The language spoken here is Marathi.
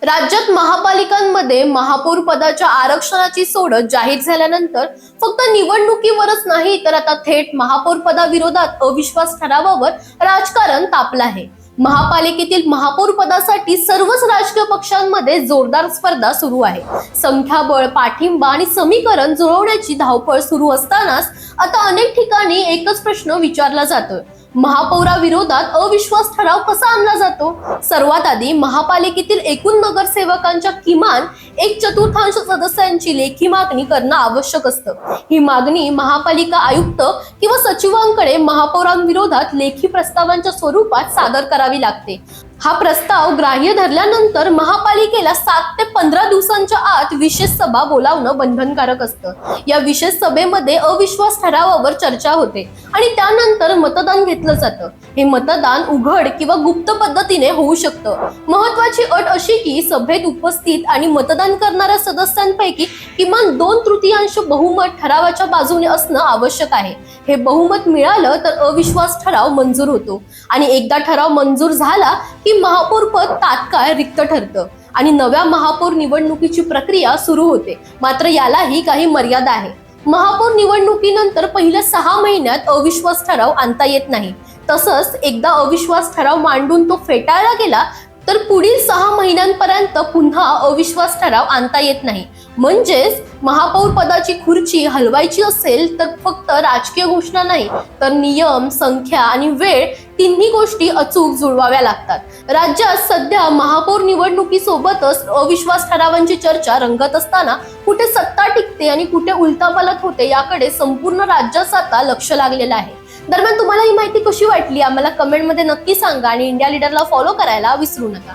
राज्यात महापालिकांमध्ये महापौर पदाच्या आरक्षणाची सोडत जाहीर झाल्यानंतर फक्त निवडणुकीवरच नाही तर आता थेट महापौर पदाविरोधात अविश्वास ठरावावर राजकारण तापलं आहे। महापालिकेतील महापौर पदासाठी सर्वच राजकीय पक्षांमध्ये जोरदार स्पर्धा सुरू आहे। संख्याबळ, पाठिंबा आणि समीकरण जुळवण्याची धावपळ सुरू असतानाच आता अनेक ठिकाणी एकच प्रश्न विचारला जातोय, महापौराविरोधात अविश्वास ठराव कसा आणला जातो। सर्वात आधी महापालिकेतील एकूण नगरसेवकांच्या किमान 1/4 सदस्यांची लेखी मागणी करणं आवश्यक असतं। ही मागणी महापालिका आयुक्त किंवा सचिवांकडे महापौरांविरोधात लेखी प्रस्तावांच्या स्वरूपात सादर करावी लागते। हा प्रस्ताव ग्राह्य धरल्यानंतर महापालिकेला 7 ते 15 दिवसांच्या आत विशेष सभा बोलावणं बंधनकारक असतं। या विशेष सभेमध्ये अविश्वास ठरावावर चर्चा होते आणि त्यानंतर मतदान घेतलं जातं। हे मतदान उघड किंवा गुप्त पद्धतीने होऊ शकतं। महत्वाची अट अशी की सभेत उपस्थित आणि मतदान करणाऱ्या सदस्यांपैकी किमान 2/3 बहुमत ठरावाच्या बाजूने असणं आवश्यक आहे। हे बहुमत मिळालं तर अविश्वास ठराव मंजूर होतो आणि एकदा ठराव मंजूर झाला की महापौर पद तात्काळ रिक्त ठरतं आणि नव्या महापौर निवडणुकीची प्रक्रिया सुरू होते। मात्र यालाही काही मर्यादा आहे। महापौर निवडणुकीनंतर पहिल्या 6 महिन्यात अविश्वास ठराव आणता येत नाही। तसंच एकदा अविश्वास ठराव मांडून तो फेटाळला गेला तर पुढील 6 महिन्यांपर्यंत पुन्हा अविश्वास ठराव आणता येत नाही। म्हणजेच महापौर पदाची खुर्ची हलवायची असेल तर फक्त राजकीय घोषणा नाही तर नियम, संख्या आणि वेळ तिन्ही गोष्टी अचूक जुळवाव्या लागतात। राज्यात सध्या महापौर निवडणुकीसोबतच अविश्वास ठरावांची चर्चा रंगत असताना कुठे सत्ता टिकते आणि कुठे उलथापालथ होते याकडे संपूर्ण राज्याचं आता लक्ष लागलेलं आहे। दरम्यान तुम्हाला ही माहिती कशी वाटली आम्हाला कमेंटमध्ये नक्की सांगा आणि इंडिया लीडरला फॉलो करायला विसरू नका।